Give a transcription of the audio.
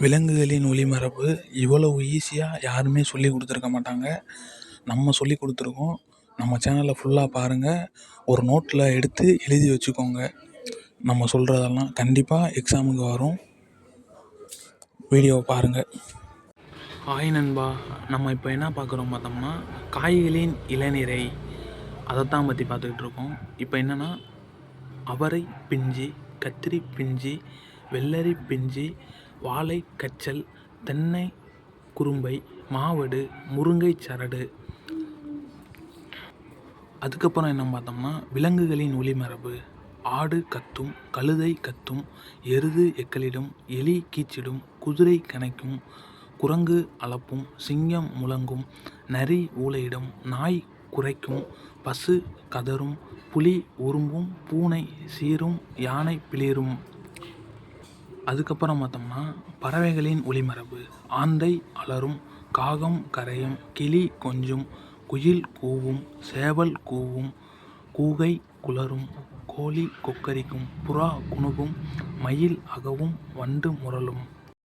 விலங்குகளின் ஒளிமரபு இவ்வளவு ஈஸியாக யாருமே சொல்லி கொடுத்துருக்க மாட்டாங்க. நம்ம சொல்லி கொடுத்துருக்கோம். நம்ம சேனலை ஃபுல்லாக பாருங்கள். ஒரு நோட்டில் எடுத்து எழுதி வச்சுக்கோங்க. நம்ம சொல்கிறதெல்லாம் கண்டிப்பாக எக்ஸாமுக்கு வரும். வீடியோவை பாருங்கள். ஹாய் நண்பா, நம்ம இப்போ என்ன பார்க்குறோம் பார்த்தோம்னா காய்களின் இளநீரை அதைத்தான் பற்றி பார்த்துக்கிட்டு இருக்கோம். இப்போ என்னென்னா அவரை பிஞ்சு, கத்திரி பிஞ்சு, வெள்ளரி பிஞ்சு, வாழை கச்சல், தென்னை குறும்பை, மாவடு, முருங்கை சரடு. அதுக்கப்புறம் என்ன பார்த்தோம்னா விலங்குகளின் ஒளிமரபு. ஆடு கத்தும், கழுதை கத்தும், எருது எக்களிடும், எலி கீச்சிடும், குதிரை கனைக்கும், குரங்கு அலப்பும், சிங்கம் முழங்கும், நரி ஊளையிடும், நாய் குரைக்கும், பசு கதறும், புலி உரும்பும், பூனை சீரும், யானை பிளிரும். அதுக்கப்புறம் பார்த்தோம்னா பறவைகளின் ஒளிமரபு. ஆந்தை அலறும், காகம் கரையும், கிளி கொஞ்சும், குயில் கூவும், சேவல் கூவும், கூகை குளரும், கோழி கொக்கரிக்கும், புறா குணுகும், மயில் அகவும், வண்டு முரலும்.